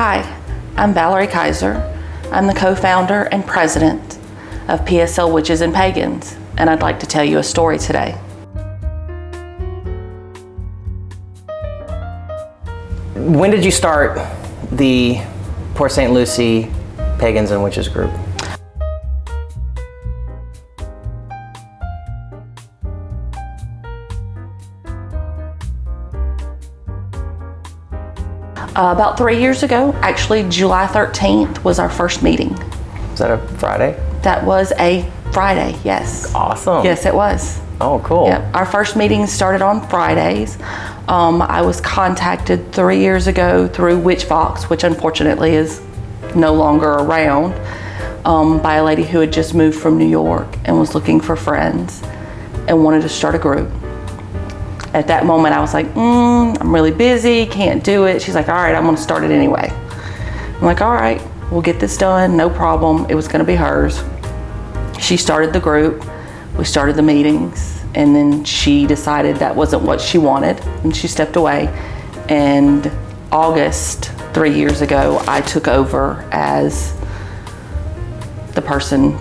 Hi, I'm Valerie Kyzer. I'm the co-founder and president of PSL Witches and Pagans, and I'd like to tell you a story today. When did you start the Port St. Lucie Pagans and Witches group? About 3 years ago, actually July 13th was our first meeting. Was that a Friday? That was a Friday, yes. Awesome. Yes, it was. Oh, cool. Yep. Our first meeting started on Fridays. I was contacted 3 years ago through Witch Fox, which unfortunately is no longer around, by a lady who had just moved from New York and was looking for friends and wanted to start a group. At that moment, I was like, I'm really busy, can't do it. She's like, all right, I'm gonna start it anyway. I'm like, all right, we'll get this done, no problem. It was gonna be hers. She started the group, we started the meetings, and then she decided that wasn't what she wanted, and she stepped away. And August, 3 years ago, I took over as the person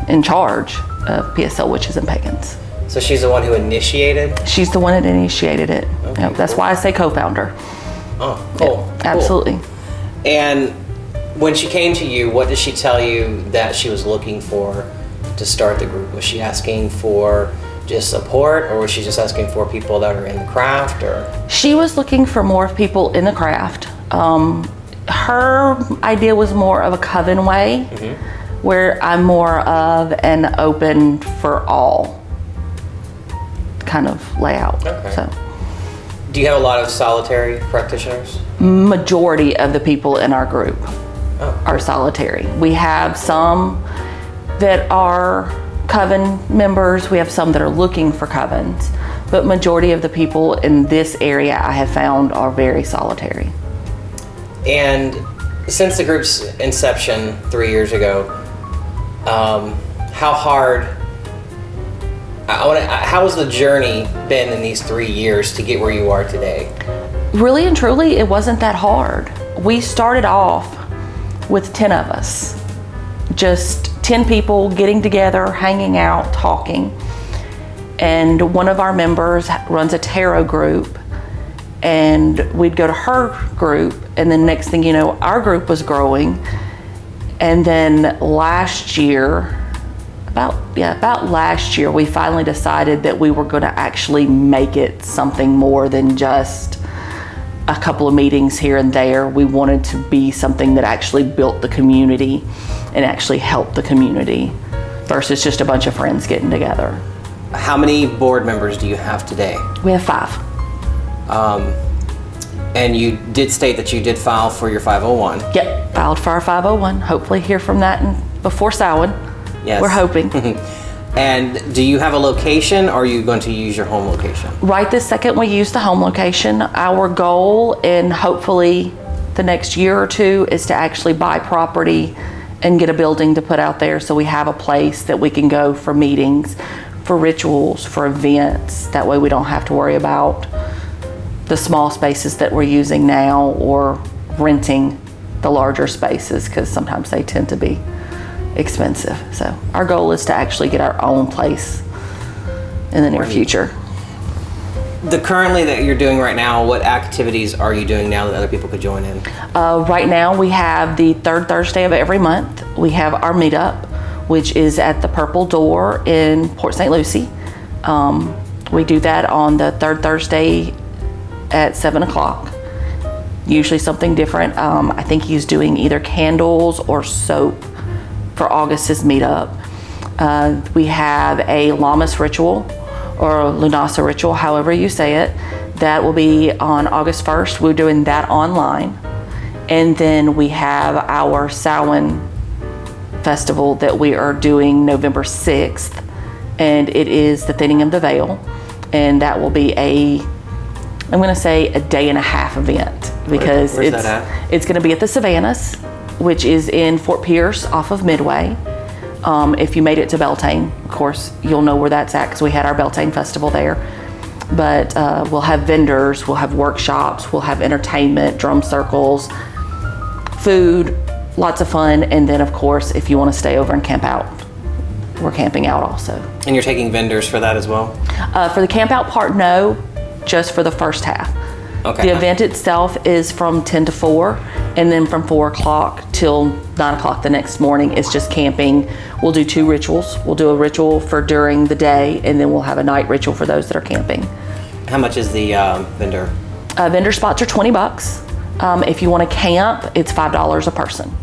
in charge of PSL Witches and Pagans. So she's the one who initiated? She's the one that initiated it. Okay, Yep, that's cool. why I say co-founder. Oh, cool. Yep, absolutely. And when she came to you, what did she tell you that she was looking for to start the group? Was she asking for just support, or was she just asking for people that are in the craft? Or She was looking for more people in the craft. Her idea was more of a coven way, where I'm more of an open for all kind of layout. Okay. So, do you have a lot of solitary practitioners? majority of the people in our group are solitary. We have some that are coven members, we have some that are looking for covens, but majority of the people in this area I have found are very solitary. And since the group's inception 3 years ago, how has the journey been in these 3 years to get where you are today? Really and truly, it wasn't that hard. We started off with 10 of us, just 10 people getting together, hanging out, talking. And one of our members runs a tarot group, and we'd go to her group, and then next thing you know, our group was growing. And then last year, about last year, we finally decided that we were going to actually make it something more than just a couple of meetings here and there. We wanted to be something that actually built the community and actually helped the community versus just a bunch of friends getting together. How many board members do you have today? We have 5. And you did state that you did file for your 501. Yep, filed for our 501. Hopefully hear from that before Samhain. Yes. We're hoping. And do you have a location, or are you going to use your home location? Right this second, we use the home location. Our goal, in hopefully the next year or two, is to actually buy property and get a building to put out there so we have a place that we can go for meetings, for rituals, for events. That way we don't have to worry about the small spaces that we're using now or renting the larger spaces, because sometimes they tend to be expensive. So our goal is to actually get our own place in the near future. Currently that you're doing right now, what activities are you doing now that other people could join in? Right now we have the third Thursday of every month. We have our meetup, which is at the Purple Door in Port St. Lucie. We do that on the third Thursday at 7 o'clock. Usually something different. I think he's doing either candles or soap for August's meetup. We have a Lammas ritual or Lunasa ritual, however you say it. That will be on August 1st. We're doing that online. And then we have our Samhain festival that we are doing November 6th. And it is the Thinning of the Veil. And that will be I'm gonna say a day and a half event, because Where's that at? It's gonna be at the Savannahs, which is in Fort Pierce off of Midway. If you made it to Beltane, of course, you'll know where that's at, because we had our Beltane festival there. But we'll have vendors, we'll have workshops, we'll have entertainment, drum circles, food, lots of fun, and then of course, if you want to stay over and camp out, we're camping out also. And you're taking vendors for that as well? For the camp out part, no, just for the first half. Okay. The event itself is from 10 to 4, and then from 4 o'clock till 9 o'clock the next morning, it's just camping. We'll do 2 rituals. We'll do a ritual for during the day, and then we'll have a night ritual for those that are camping. How much is the vendor? Vendor spots are $20. If you want to camp, it's $5 a person.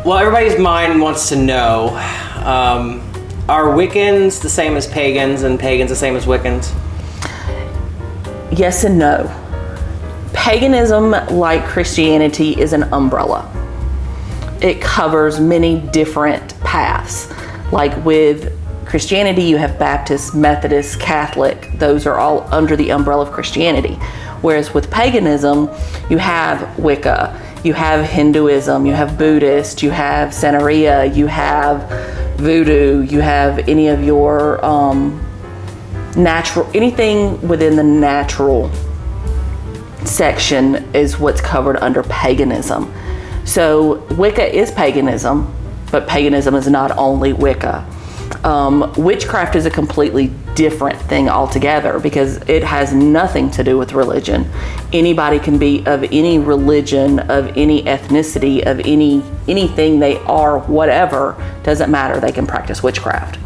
Well, everybody's mind wants to know, are Wiccans the same as pagans and pagans the same as Wiccans? Yes and no. Paganism, like Christianity, is an umbrella. It covers many different paths. Like with Christianity, you have Baptist, Methodist, Catholic. Those are all under the umbrella of Christianity. Whereas with paganism, you have Wicca, you have Hinduism, you have Buddhist, you have Santeria, you have Voodoo, you have any of your natural, anything within the natural section is what's covered under paganism. So Wicca is paganism, but paganism is not only Wicca. Witchcraft is a completely different thing altogether because it has nothing to do with religion. Anybody can be of any religion, of any ethnicity, of anything they are, whatever, doesn't matter. They can practice witchcraft.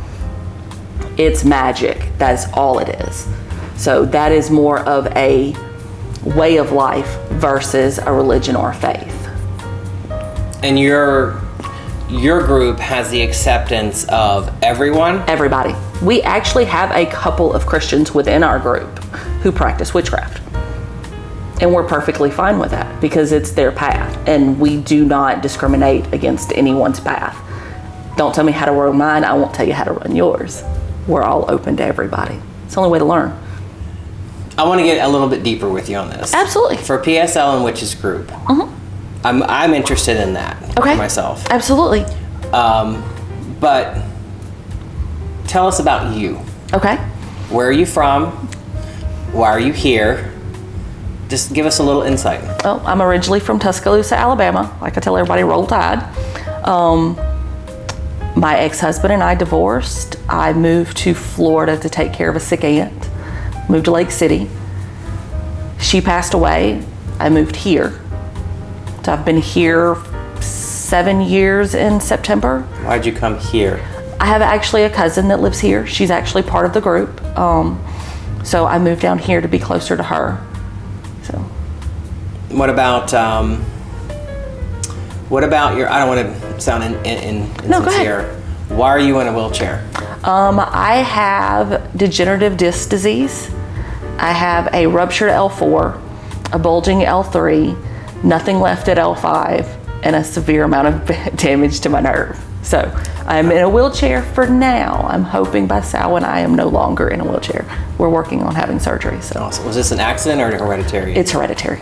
It's magic. That's all it is. So that is more of a way of life versus a religion or a faith. And your group has the acceptance of everyone? Everybody. We actually have a couple of Christians within our group who practice witchcraft. And we're perfectly fine with that because it's their path and we do not discriminate against anyone's path. Don't tell me how to run mine, I won't tell you how to run yours. We're all open to everybody. It's the only way to learn. I want to get a little bit deeper with you on this. Absolutely. For PSL and Witches group, I'm interested in that for myself. Absolutely. But tell us about you. Okay. Where are you from? Why are you here? Just give us a little insight. Well, I'm originally from Tuscaloosa, Alabama. Like I tell everybody, Roll Tide. My ex-husband and I divorced. I moved to Florida to take care of a sick aunt. Moved to Lake City. She passed away. I moved here. So I've been here 7 years in September. Why'd you come here? I have actually a cousin that lives here. She's actually part of the group. So I moved down here to be closer to her. So. What about your, I don't want to sound insincere. No, go ahead. Why are you in a wheelchair? I have degenerative disc disease. I have a ruptured L4, a bulging L3, nothing left at L5, and a severe amount of damage to my nerve. So I'm in a wheelchair for now. I'm hoping by Samhain I am no longer in a wheelchair. We're working on having surgery. So. Awesome. Was this an accident or hereditary? It's hereditary.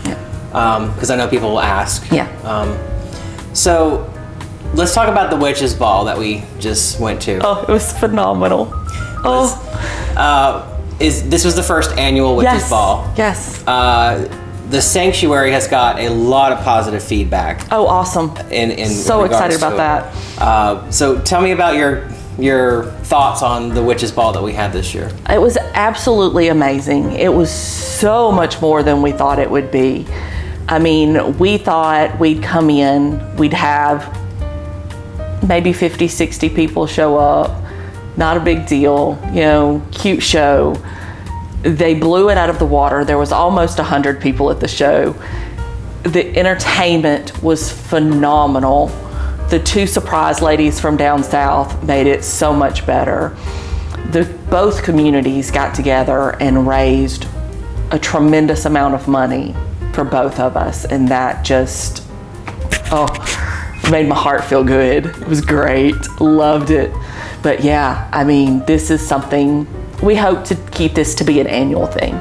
Yeah. Because I know people will ask. Yeah. So let's talk about the Witches Ball that we just went to. Oh, it was phenomenal. This was the first annual Witches Ball. Yes. The sanctuary has got a lot of positive feedback. Oh, awesome. So excited about that. So tell me about your thoughts on the Witches Ball that we had this year. It was absolutely amazing. It was so much more than we thought it would be. I mean, we thought we'd come in, we'd have maybe 50, 60 people show up. Not a big deal, cute show. They blew it out of the water. There was almost 100 people at the show. The entertainment was phenomenal. The 2 surprise ladies from down south made it so much better. Both communities got together and raised a tremendous amount of money for both of us, and that just, made my heart feel good. It was great. Loved it. But yeah, I mean, this is something, we hope to keep this to be an annual thing.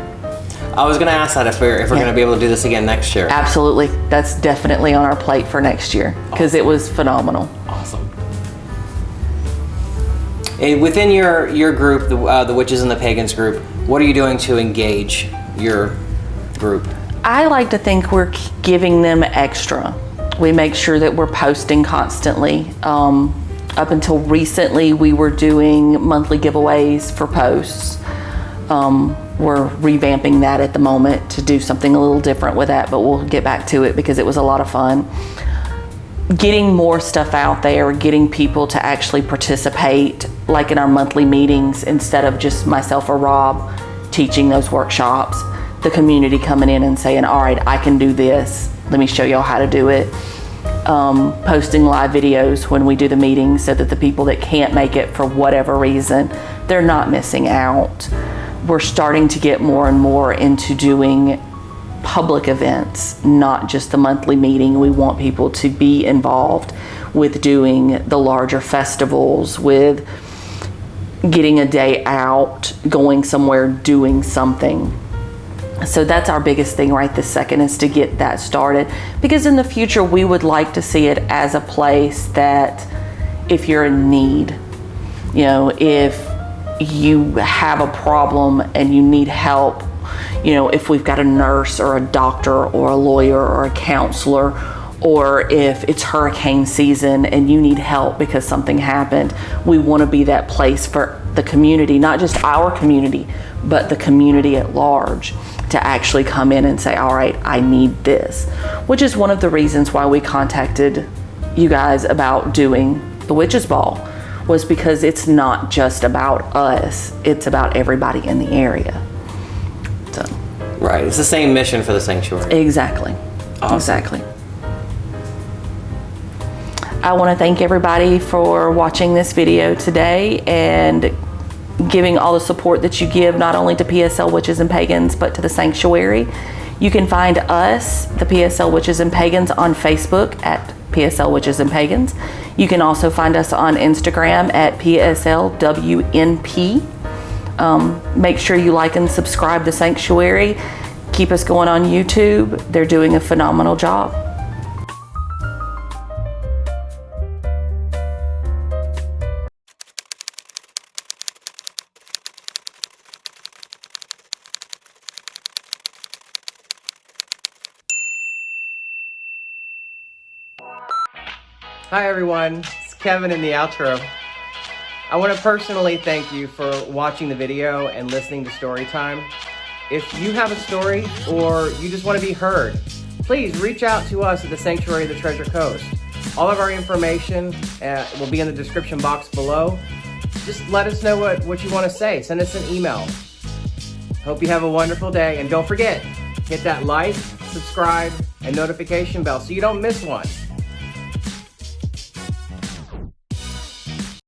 I was going to ask that if we're going to be able to do this again next year. Absolutely. That's definitely on our plate for next year because it was phenomenal. Awesome. And within your group, the Witches and the Pagans group, what are you doing to engage your group? I like to think we're giving them extra. We make sure that we're posting constantly. Up until recently, we were doing monthly giveaways for posts. We're revamping that at the moment to do something a little different with that, but we'll get back to it because it was a lot of fun. Getting more stuff out there, getting people to actually participate, like in our monthly meetings, instead of just myself or Rob teaching those workshops, the community coming in and saying, all right, I can do this. Let me show y'all how to do it. Posting live videos when we do the meetings so that the people that can't make it for whatever reason, they're not missing out. We're starting to get more and more into doing public events, not just the monthly meeting. We want people to be involved with doing the larger festivals, with getting a day out, going somewhere, doing something. So that's our biggest thing right this second, is to get that started, because in the future we would like to see it as a place that if you're in need, you know, if you have a problem and you need help, you know, if we've got a nurse or a doctor or a lawyer or a counselor, or if it's hurricane season and you need help because something happened, we want to be that place for the community, not just our community, but the community at large, to actually come in and say, all right, I need this, which is one of the reasons why we contacted you guys about doing the Witches Ball, was because it's not just about us, it's about everybody in the area. So. Right, it's the same mission for the sanctuary. Exactly. Awesome. Exactly. I want to thank everybody for watching this video today and giving all the support that you give, not only to PSL Witches and Pagans, but to the sanctuary. You can find us, the PSL Witches and Pagans, on Facebook at PSL Witches and Pagans. You can also find us on Instagram at PSLWNP. Make sure you like and subscribe the sanctuary. Keep us going on YouTube. They're doing a phenomenal job. Hi everyone, it's Kevin in the outro. I want to personally thank you for watching the video and listening to story time. If you have a story or you just want to be heard, please reach out to us at the Sanctuary of the Treasure Coast. All of our information will be in the description box below. Just let us know what you want to say. Send us an email. Hope you have a wonderful day, and don't forget, hit that like, subscribe, and notification bell so you don't miss one.